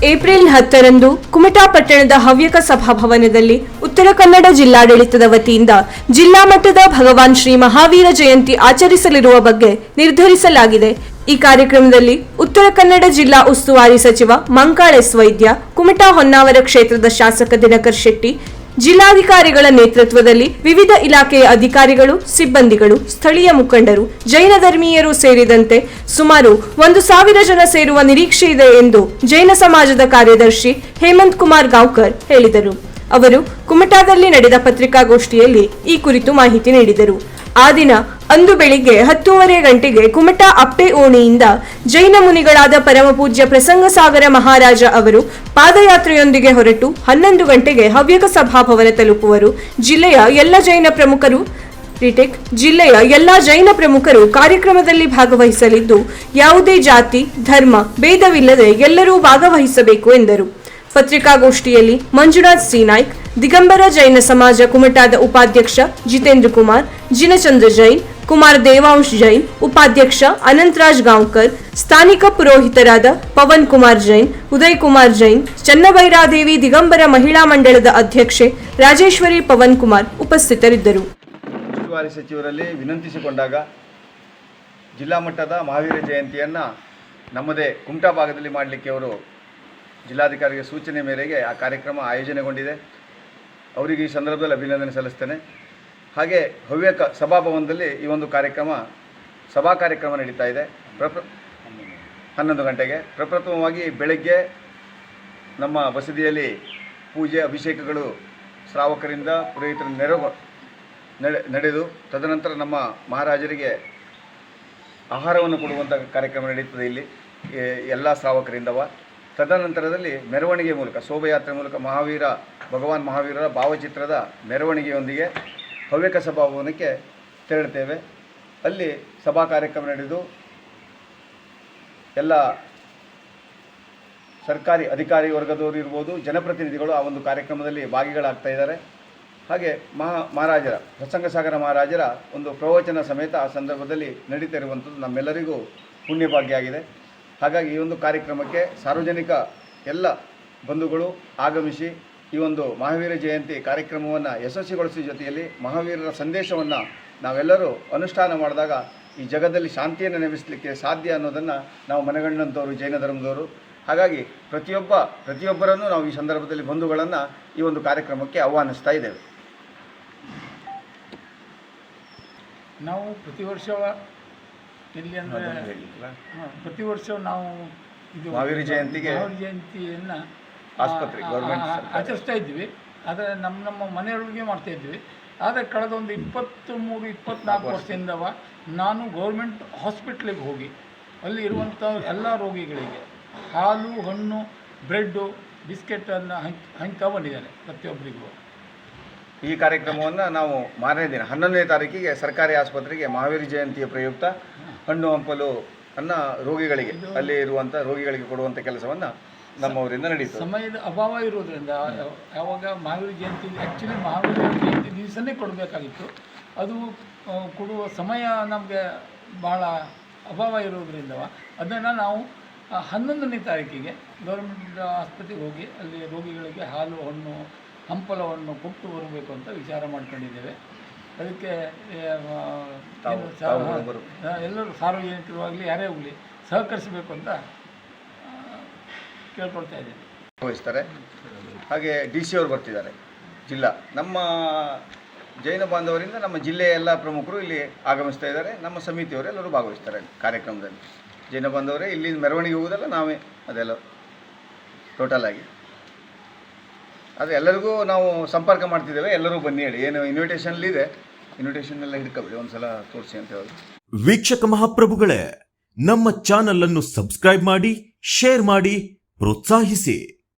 April 10ರಂದು Kumta ಪಟ್ಟಣದ ಹವ್ಯಕ ಸಭಾಭವನದಲ್ಲಿ ಉತ್ತರ ಕನ್ನಡ ಜಿಲ್ಲಾಡಳಿತದ ವತಿಯಿಂದ ಜಿಲ್ಲಾ ಮಟ್ಟದ ಭಗವಾನ್ ಶ್ರೀ ಮಹಾವೀರ ಜಯಂತಿ ಆಚರಿಸಲಿರುವ ಬಗ್ಗೆ ನಿರ್ಧರಿಸಲಾಗಿದೆ. ಈ ಕಾರ್ಯಕ್ರಮದಲ್ಲಿ ಉತ್ತರ ಕನ್ನಡ ಜಿಲ್ಲಾ ಉಸ್ತುವಾರಿ ಸಚಿವ ಮಂಕಾಳ್ ಎಸ್ ವೈದ್ಯ, ಕುಮಟಾ ಹೊನ್ನಾವರ ಕ್ಷೇತ್ರದ ಶಾಸಕ ದಿನಕರ್ ಶೆಟ್ಟಿ, ಜಿಲ್ಲಾಧಿಕಾರಿಗಳ ನೇತೃತ್ವದಲ್ಲಿ ವಿವಿಧ ಇಲಾಖೆಯ ಅಧಿಕಾರಿಗಳು, ಸಿಬ್ಬಂದಿಗಳು, ಸ್ಥಳೀಯ ಮುಖಂಡರು, ಜೈನ ಧರ್ಮೀಯರು ಸೇರಿದಂತೆ ಸುಮಾರು 1,000 ಜನ ಸೇರುವ ನಿರೀಕ್ಷೆ ಇದೆ ಎಂದು ಜೈನ ಸಮಾಜದ ಕಾರ್ಯದರ್ಶಿ ಹೇಮಂತ್ ಕುಮಾರ್ ಗಾಂವ್ಕರ್ ಹೇಳಿದರು. ಅವರು ಕುಮಟಾದಲ್ಲಿ ನಡೆದ ಪತ್ರಿಕಾಗೋಷ್ಠಿಯಲ್ಲಿ ಈ ಕುರಿತು ಮಾಹಿತಿ ನೀಡಿದರು. ಆ ದಿನ ಅಂದು ಬೆಳಿಗ್ಗೆ 10:30 ಗಂಟೆಗೆ ಕುಮಟಾ ಅಪ್ಪೆ ಓಣಿಯಿಂದ ಜೈನ ಮುನಿಗಳಾದ ಪರಮಪೂಜ್ಯ ಪ್ರಸಂಗಸಾಗರ ಮಹಾರಾಜ ಅವರು ಪಾದಯಾತ್ರೆಯೊಂದಿಗೆ ಹೊರಟು 11 ಗಂಟೆಗೆ ಹವ್ಯಕ ಸಭಾಭವನ ತಲುಪುವರು. ಜಿಲ್ಲೆಯ ಎಲ್ಲ ಜೈನ ಪ್ರಮುಖರು ಕಾರ್ಯಕ್ರಮದಲ್ಲಿ ಭಾಗವಹಿಸಲಿದ್ದು, ಯಾವುದೇ ಜಾತಿ, ಧರ್ಮ ಭೇದವಿಲ್ಲದೆ ಎಲ್ಲರೂ ಭಾಗವಹಿಸಬೇಕು ಎಂದರು. ಪತ್ರಿಕಾಗೋಷ್ಠಿಯಲ್ಲಿ ಮಂಜುನಾಥ್ ಸಿ ನಾಯ್ಕ್, ದಿಗಂಬರ ಜೈನ ಸಮಾಜ ಕುಮಟಾದ ಉಪಾಧ್ಯಕ್ಷ ಜಿತೇಂದ್ರ ಕುಮಾರ್, ಜಿನಚಂದ್ರ ಜೈನ್, ಕುಮಾರ್ ದೇವಾಂಶ್ ಜೈನ್, ಉಪಾಧ್ಯಕ್ಷ ಅನಂತರಾಜ್ ಗಾಂವ್ಕರ್, ಸ್ಥಾನಿಕ ಪುರೋಹಿತರಾದ ಪವನ್ ಕುಮಾರ್ ಜೈನ್, ಉದಯ್ ಕುಮಾರ್ ಜೈನ್, ಚನ್ನಭೈರಾದೇವಿ ದಿಗಂಬರ ಮಹಿಳಾ ಮಂಡಳದ ಅಧ್ಯಕ್ಷೆ ರಾಜೇಶ್ವರಿ ಪವನ್ ಕುಮಾರ್ ಉಪಸ್ಥಿತರಿದ್ದರು. ಉಸ್ತುವಾರಿ ಸಚಿವರಲ್ಲಿ ವಿನಂತಿಸಿಕೊಂಡಾಗ ಜಿಲ್ಲಾ ಮಟ್ಟದ ಮಹಾವೀರ ಜಯಂತಿಯನ್ನು ನಮ್ಮದೇ ಕುಮಟಾ ಭಾಗದಲ್ಲಿ ಮಾಡಲಿಕ್ಕೆ ಅವರು ಜಿಲ್ಲಾಧಿಕಾರಿಗೆ ಸೂಚನೆ ಮೇರೆಗೆ ಆ ಕಾರ್ಯಕ್ರಮ ಆಯೋಜನೆಗೊಂಡಿದೆ. ಅವರಿಗೆ ಈ ಸಂದರ್ಭದಲ್ಲಿ ಅಭಿನಂದನೆ ಸಲ್ಲಿಸ್ತೇನೆ. ಹಾಗೆ ಹವ್ಯಕ ಸಭಾಭವನದಲ್ಲಿ ಈ ಒಂದು ಸಭಾ ಕಾರ್ಯಕ್ರಮ ನಡೀತಾ ಇದೆ. 11 ಗಂಟೆಗೆ ಪ್ರಪ್ರಥಮವಾಗಿ ಬೆಳಗ್ಗೆ ನಮ್ಮ ಬಸದಿಯಲ್ಲಿ ಪೂಜೆ, ಅಭಿಷೇಕಗಳು ಶ್ರಾವಕರಿಂದ ಪುರೋಹಿತರ ನಡೆದು ತದನಂತರ ನಮ್ಮ ಮಹಾರಾಜರಿಗೆ ಆಹಾರವನ್ನು ಕೊಡುವಂಥ ಕಾರ್ಯಕ್ರಮ ನಡೀತದೆ ಇಲ್ಲಿ ಎಲ್ಲ ಶ್ರಾವಕರಿಂದವ. ತದನಂತರದಲ್ಲಿ ಮೆರವಣಿಗೆ ಮೂಲಕ, ಶೋಭಾಯಾತ್ರೆ ಮೂಲಕ ಭಗವಾನ್ ಮಹಾವೀರರ ಭಾವಚಿತ್ರದ ಮೆರವಣಿಗೆಯೊಂದಿಗೆ ಹವ್ಯಕ ಸಭಾಭವನಕ್ಕೆ ತೆರಳುತ್ತೇವೆ. ಅಲ್ಲಿ ಸಭಾ ಕಾರ್ಯಕ್ರಮ ನಡೆದು ಎಲ್ಲ ಸರ್ಕಾರಿ ಅಧಿಕಾರಿ ವರ್ಗದವರು ಇರ್ಬೋದು, ಜನಪ್ರತಿನಿಧಿಗಳು ಆ ಒಂದು ಕಾರ್ಯಕ್ರಮದಲ್ಲಿ ಭಾಗಿಗಳಾಗ್ತಾ ಇದ್ದಾರೆ. ಹಾಗೆ ಮಹಾರಾಜರ ಪ್ರಸಂಗಸಾಗರ ಮಹಾರಾಜರ ಒಂದು ಪ್ರವಚನ ಸಮೇತ ಆ ಸಂದರ್ಭದಲ್ಲಿ ನಡೀತಾ ಇರುವಂಥದ್ದು ನಮ್ಮೆಲ್ಲರಿಗೂ ಪುಣ್ಯಭಾಗ್ಯ ಆಗಿದೆ. ಹಾಗಾಗಿ ಈ ಒಂದು ಕಾರ್ಯಕ್ರಮಕ್ಕೆ ಸಾರ್ವಜನಿಕ ಎಲ್ಲ ಬಂಧುಗಳು ಆಗಮಿಸಿ ಈ ಒಂದು ಮಹಾವೀರ ಜಯಂತಿ ಕಾರ್ಯಕ್ರಮವನ್ನು ಯಶಸ್ವಿಗೊಳಿಸುವ ಜೊತೆಯಲ್ಲಿ ಮಹಾವೀರರ ಸಂದೇಶವನ್ನು ನಾವೆಲ್ಲರೂ ಅನುಷ್ಠಾನ ಮಾಡಿದಾಗ ಈ ಜಗದಲ್ಲಿ ಶಾಂತಿಯನ್ನು ನೆಲೆಸಲಿಕ್ಕೆ ಸಾಧ್ಯ ಅನ್ನೋದನ್ನು ನಾವು ಮನಗಂಡಂಥವರು ಜೈನ ಧರ್ಮದವರು. ಹಾಗಾಗಿ ಪ್ರತಿಯೊಬ್ಬರನ್ನು ನಾವು ಈ ಸಂದರ್ಭದಲ್ಲಿ ಬಂಧುಗಳನ್ನು ಈ ಒಂದು ಕಾರ್ಯಕ್ರಮಕ್ಕೆ ಆಹ್ವಾನಿಸ್ತಾ ಇದ್ದೇವೆ. ನಾವು ಪ್ರತಿ ವರ್ಷ ಎಲ್ಲಿ ಅಂದರೆ ಪ್ರತಿ ವರ್ಷ ನಾವು ಇದು ಮಹಾವೀರ ಜಯಂತಿಯನ್ನು ಆಸ್ಪತ್ರೆ ಗೌರ್ಮೆಂಟ್ ಆಚರಿಸ್ತಾ ಇದ್ವಿ. ಆದರೆ ನಮ್ಮ ಮನೆಯೊಳಗೆ ಮಾಡ್ತಾ ಇದ್ವಿ. ಆದರೆ ಕಳೆದ ಒಂದು 23-24 ವರ್ಷದಿಂದವ ನಾನು ಗೌರ್ಮೆಂಟ್ ಹಾಸ್ಪಿಟ್ಲಿಗೆ ಹೋಗಿ ಅಲ್ಲಿ ಇರುವಂಥ ಎಲ್ಲ ರೋಗಿಗಳಿಗೆ ಹಾಲು, ಹಣ್ಣು, ಬ್ರೆಡ್ಡು, ಬಿಸ್ಕೆಟನ್ನು ಹಂಚ್ತಾ ಬಂದಿದ್ದೇನೆ ಪ್ರತಿಯೊಬ್ಬರಿಗೂ. ಈ ಕಾರ್ಯಕ್ರಮವನ್ನು ನಾವು ಮಾರನೇ ದಿನ 11ನೇ ತಾರೀಕಿಗೆ ಸರ್ಕಾರಿ ಆಸ್ಪತ್ರೆಗೆ ಮಹಾವೀರ ಜಯಂತಿಯ ಪ್ರಯುಕ್ತ ಹಣ್ಣು ಹಂಪಲು ರೋಗಿಗಳಿಗೆ, ಅಲ್ಲಿ ಇರುವಂಥ ರೋಗಿಗಳಿಗೆ ಕೊಡುವಂಥ ಕೆಲಸವನ್ನು ನಮ್ಮವರಿಂದ ನಡೀತದೆ. ಸಮಯದ ಅಭಾವ ಇರೋದ್ರಿಂದ ಯಾವಾಗ ಮಹಾವೀರ ಜಯಂತಿ ಆ್ಯಕ್ಚುಲಿ ಮಹಾವೀರ ಜಯಂತಿ ದಿವಸನೇ ಕೊಡಬೇಕಾಗಿತ್ತು. ಅದು ಕೊಡುವ ಸಮಯ ನಮಗೆ ಭಾಳ ಅಭಾವ ಇರೋದ್ರಿಂದ ಅದನ್ನು ನಾವು 11ನೇ ತಾರೀಕಿಗೆ ಗೌರ್ಮೆಂಟ್ ಆಸ್ಪತ್ರೆಗೆ ಹೋಗಿ ಅಲ್ಲಿ ರೋಗಿಗಳಿಗೆ ಹಾಲು, ಹಣ್ಣು, ಹಂಪಲವನ್ನು ಕೊಟ್ಟು ಬರಬೇಕು ಅಂತ ವಿಚಾರ ಮಾಡ್ಕೊಂಡಿದ್ದೇವೆ. ಅದಕ್ಕೆ ಎಲ್ಲರೂ ಸಾರ್ವಜನಿಕರಾಗಲಿ ಯಾರೇ ಹೋಗಲಿ ಸಹಕರಿಸಬೇಕು ಅಂತ ಕೇಳ್ಕೊಳ್ತಾ ಇದ್ದೇನೆ. ಭಾಗವಹಿಸ್ತಾರೆ. ಹಾಗೆ DC ಅವರು ಬರ್ತಿದ್ದಾರೆ. ನಮ್ಮ ಜೈನ ಬಾಂಧವರಿಂದ ನಮ್ಮ ಜಿಲ್ಲೆಯ ಎಲ್ಲ ಪ್ರಮುಖರು ಇಲ್ಲಿ ಆಗಮಿಸ್ತಾ ಇದ್ದಾರೆ. ನಮ್ಮ ಸಮಿತಿಯವರು ಎಲ್ಲರೂ ಭಾಗವಹಿಸ್ತಾರೆ ಕಾರ್ಯಕ್ರಮದಲ್ಲಿ. ಜೈನ ಬಾಂಧವರೇ ಇಲ್ಲಿ ಮೆರವಣಿಗೆ ಹೋಗೋದಲ್ಲ ನಾವೇ, ಅದೆಲ್ಲ ಟೋಟಲ್ ಆಗಿ. ಆದರೆ ಎಲ್ಲರಿಗೂ ನಾವು ಸಂಪರ್ಕ ಮಾಡ್ತಿದ್ದೇವೆ. ಎಲ್ಲರೂ ಬನ್ನಿ ಹೇಳಿ, ಏನು ಇನ್ವಿಟೇಷನ್ಲಿದೆ, ಇನ್ವಿಟೇಷನ್ ಎಲ್ಲ ಹಿಡ್ಕೊಬಿಡಿ, ಒಂದ್ಸಲ ತೋರಿಸಿ ಅಂತ ಹೇಳಿ. ವೀಕ್ಷಕ ಮಹಾಪ್ರಭುಗಳೇ, ನಮ್ಮ ಚಾನಲ್ ಅನ್ನು ಸಬ್ಸ್ಕ್ರೈಬ್ ಮಾಡಿ, ಶೇರ್ ಮಾಡಿ, ಪ್ರೋತ್ಸಾಹಿಸಿ.